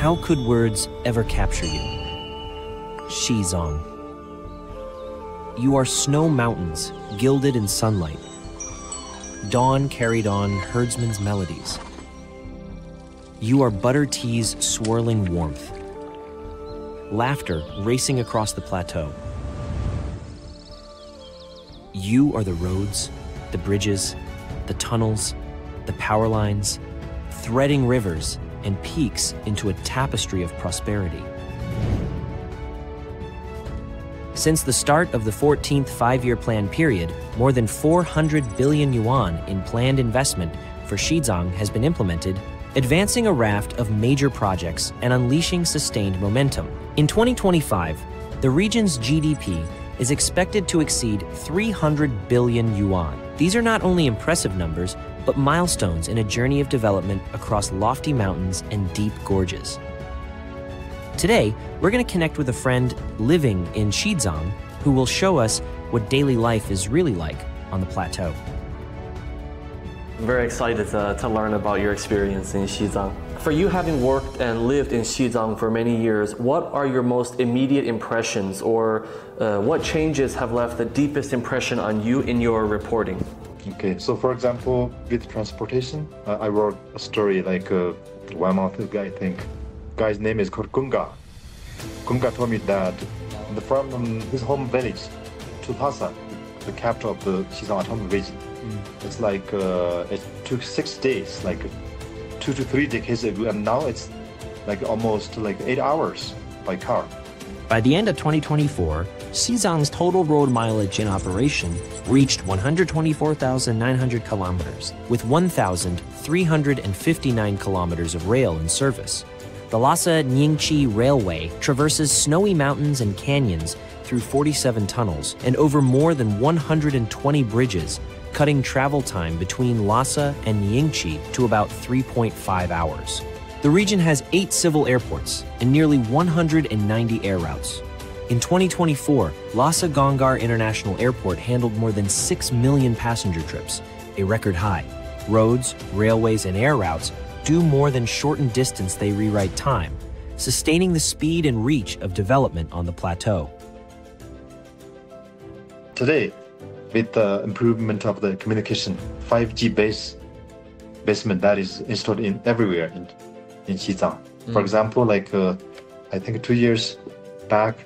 how could words ever capture you? Xizang. You are snow mountains, gilded in sunlight. Dawn carried on herdsmen's melodies. You are butter tea's swirling warmth. Laughter racing across the plateau. You are the roads, the bridges, the tunnels, the power lines, threading rivers and peaks into a tapestry of prosperity. Since the start of the 14th five-year plan period, more than 400 billion yuan in planned investment for Xizang has been implemented, advancing a raft of major projects and unleashing sustained momentum. In 2025, the region's GDP is expected to exceed 300 billion yuan. These are not only impressive numbers, but milestones in a journey of development across lofty mountains and deep gorges. Today, we're going to connect with a friend living in Xizang who will show us what daily life is really like on the plateau. I'm very excited to learn about your experience in Xizang. For you, having worked and lived in Xizang for many years, what are your most immediate impressions, or what changes have left the deepest impression on you in your reporting? Okay, so for example, with transportation, I wrote a story like 1 month ago, I think. Guy's name is called Gunga. Gunga told me that from his home village to Lhasa, the capital of the Xizang Autonomous Region, it's like it took 6 days, like 2 to 3 decades ago, and now it's like almost like 8 hours by car. By the end of 2024, Xizang's total road mileage in operation reached 124,900 kilometers, with 1,359 kilometers of rail in service. The Lhasa-Ningqi Railway traverses snowy mountains and canyons through 47 tunnels and over more than 120 bridges, cutting travel time between Lhasa and Ningqi to about 3.5 hours. The region has 8 civil airports and nearly 190 air routes. In 2024, Lhasa Gongar International Airport handled more than 6 million passenger trips, a record high. Roads, railways, and air routes do more than shorten distance, they rewrite time, sustaining the speed and reach of development on the plateau. Today, with the improvement of the communication, 5G basement that is installed in everywhere in Xizang. For example, like I think 2 years back,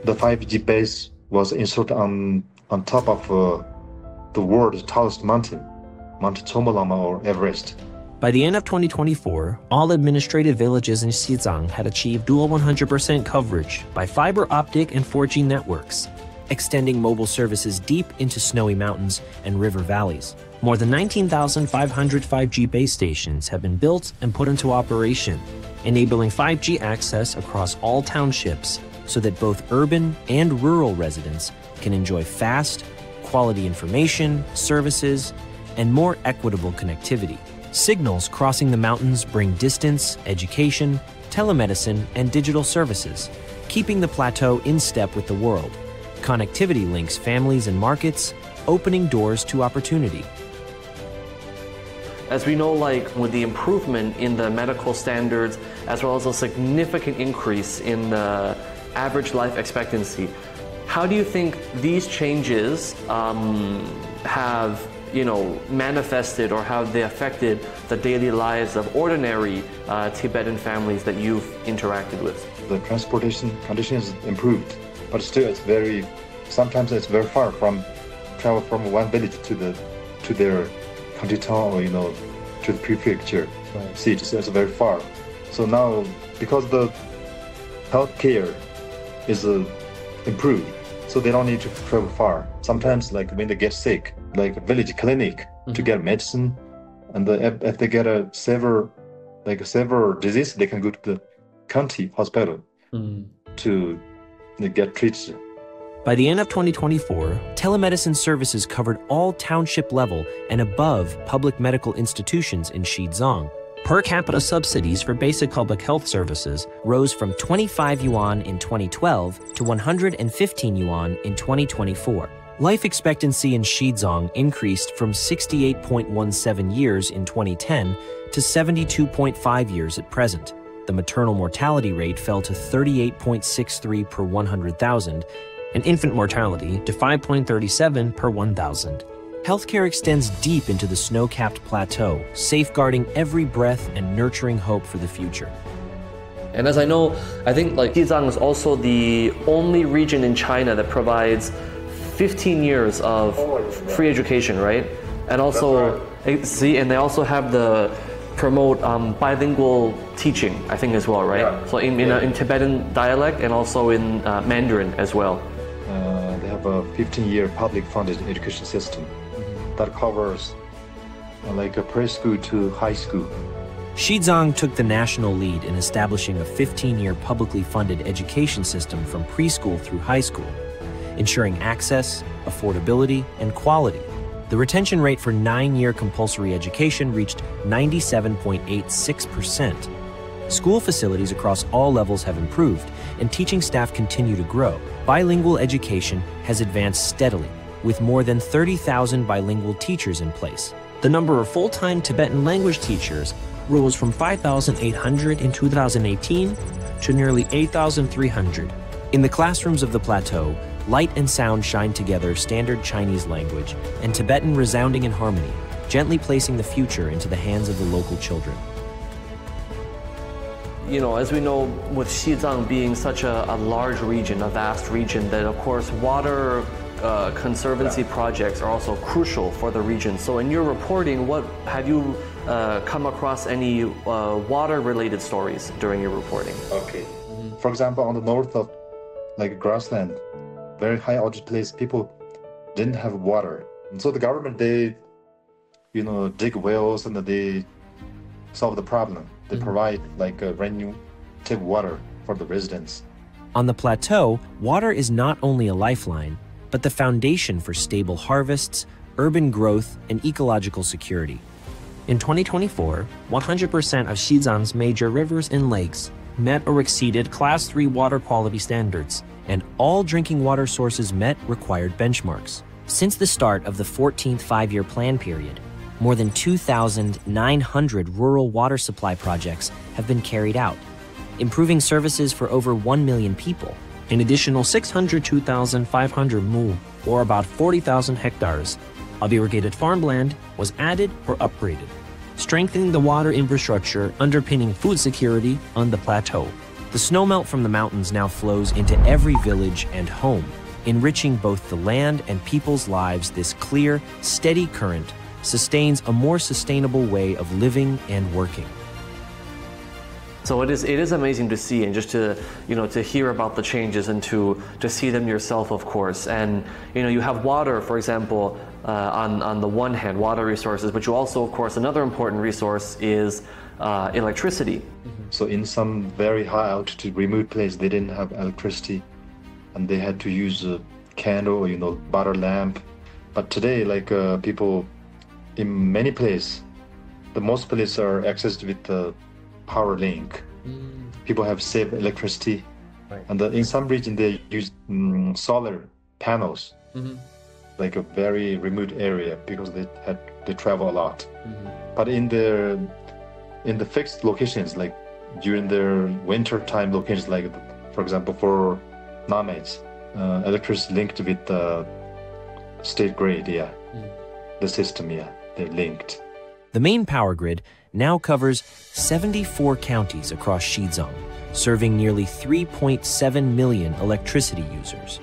the 5G base was installed on top of the world's tallest mountain, Mount Chomolungma or Everest. By the end of 2024, all administrative villages in Xizang had achieved dual 100% coverage by fiber optic and 4G networks, extending mobile services deep into snowy mountains and river valleys. More than 19,500 5G base stations have been built and put into operation, enabling 5G access across all townships so that both urban and rural residents can enjoy fast, quality information, services, and more equitable connectivity. Signals crossing the mountains bring distance, education, telemedicine, and digital services, keeping the plateau in step with the world. Connectivity links families and markets, opening doors to opportunity. As we know, like with the improvement in the medical standards, as well as a significant increase in the average life expectancy, how do you think these changes have manifested, or how they affected the daily lives of ordinary Tibetan families that you've interacted with? The transportation conditions improved, but still sometimes it's very far from travel from one village to their country town, or to the prefecture city. So it's very far. So now, because the healthcare is improved, so they don't need to travel far. Sometimes, like when they get sick, like a village clinic to get medicine, and if they get a severe disease, they can go to the county hospital to get treated. By the end of 2024, telemedicine services covered all township level and above public medical institutions in Xizang. Per capita subsidies for basic public health services rose from 25 yuan in 2012 to 115 yuan in 2024. Life expectancy in Xizang increased from 68.17 years in 2010 to 72.5 years at present. The maternal mortality rate fell to 38.63 per 100,000, and infant mortality to 5.37 per 1,000. Healthcare extends deep into the snow-capped plateau, safeguarding every breath and nurturing hope for the future. And as I know, I think like Xizang is also the only region in China that provides 15 years of free education, right? And also, see, and they also have the promote bilingual teaching, I think, as well, right? Yeah. So in Tibetan dialect and also in Mandarin as well. They have a 15-year public-funded education system that covers like a preschool to high school. Xizang took the national lead in establishing a 15-year publicly funded education system from preschool through high school, ensuring access, affordability, and quality. The retention rate for 9-year compulsory education reached 97.86%. School facilities across all levels have improved, and teaching staff continue to grow. Bilingual education has advanced steadily, with more than 30,000 bilingual teachers in place. The number of full-time Tibetan language teachers rose from 5,800 in 2018 to nearly 8,300. In the classrooms of the plateau, light and sound shine together standard Chinese language and Tibetan resounding in harmony, gently placing the future into the hands of the local children. You know, as we know, with Xizang being such a large region, a vast region, that of course water conservancy projects are also crucial for the region. So in your reporting, what have you come across any water-related stories during your reporting? Okay. For example, on the north of like grassland, very high altitude place, people didn't have water. And so the government, they, you know, dig wells and they solve the problem. They provide like rain tip water for the residents. On the plateau, water is not only a lifeline, but the foundation for stable harvests, urban growth, and ecological security. In 2024, 100% of Xizang's major rivers and lakes met or exceeded Class 3 water quality standards, and all drinking water sources met required benchmarks. Since the start of the 14th five-year plan period, more than 2,900 rural water supply projects have been carried out, improving services for over 1 million people. An additional 602,500 mu, or about 40,000 hectares, of irrigated farmland was added or upgraded, strengthening the water infrastructure underpinning food security on the plateau. The snowmelt from the mountains now flows into every village and home, enriching both the land and people's lives. This clear, steady current sustains a more sustainable way of living and working. So it is amazing to see and just to, you know, to hear about the changes and to see them yourself, of course. And, you know, you have water, for example, on the one hand, water resources, but you also, of course, another important resource is electricity. So in some very high altitude remote place, they didn't have electricity and they had to use a candle or, you know, butter lamp. But today, like people in many places, the most places are accessed with the power link. People have saved electricity, right. And in some region they use solar panels, like a very remote area because they travel a lot. But in the fixed locations, like during their winter time locations, like for example for nomads, electricity linked with the state grid, the system, they're linked. The main power grid now covers 74 counties across Xizang, serving nearly 3.7 million electricity users.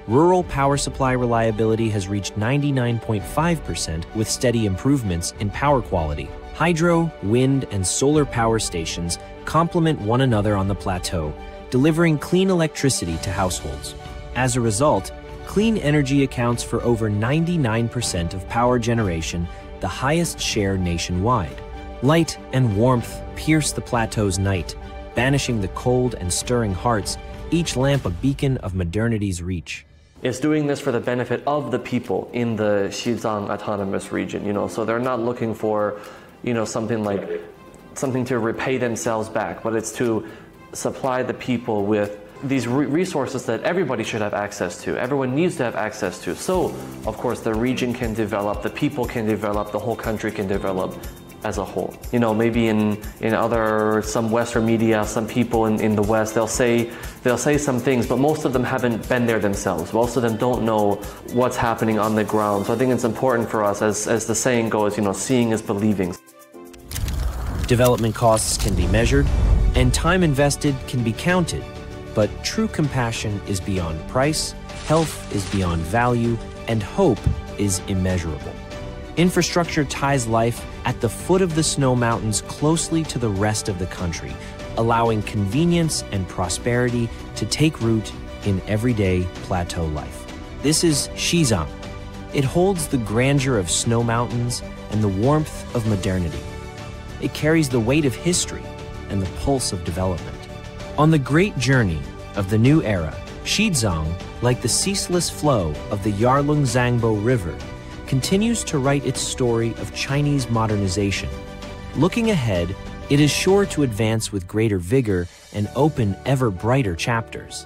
Rural power supply reliability has reached 99.5% with steady improvements in power quality. Hydro, wind, and solar power stations complement one another on the plateau, delivering clean electricity to households. As a result, clean energy accounts for over 99% of power generation, the highest share nationwide. Light and warmth pierce the plateau's night, banishing the cold and stirring hearts, each lamp a beacon of modernity's reach. It's doing this for the benefit of the people in the Xizang Autonomous Region, you know, so they're not looking for, you know, something to repay themselves back, but it's to supply the people with these resources that everybody should have access to, everyone needs to have access to. So, of course, the region can develop, the people can develop, the whole country can develop. as a whole. You know, maybe in some Western media, some people in the West, they'll say some things, but most of them haven't been there themselves. Most of them don't know what's happening on the ground. So I think it's important for us, as the saying goes, you know, seeing is believing. Development costs can be measured, and time invested can be counted, but true compassion is beyond price, health is beyond value, and hope is immeasurable. Infrastructure ties life at the foot of the snow mountains closely to the rest of the country, allowing convenience and prosperity to take root in everyday plateau life. This is Xizang. It holds the grandeur of snow mountains and the warmth of modernity. It carries the weight of history and the pulse of development. On the great journey of the new era, Xizang, like the ceaseless flow of the Yarlung-Zangbo River, continues to write its story of Chinese modernization. Looking ahead, it is sure to advance with greater vigor and open ever brighter chapters.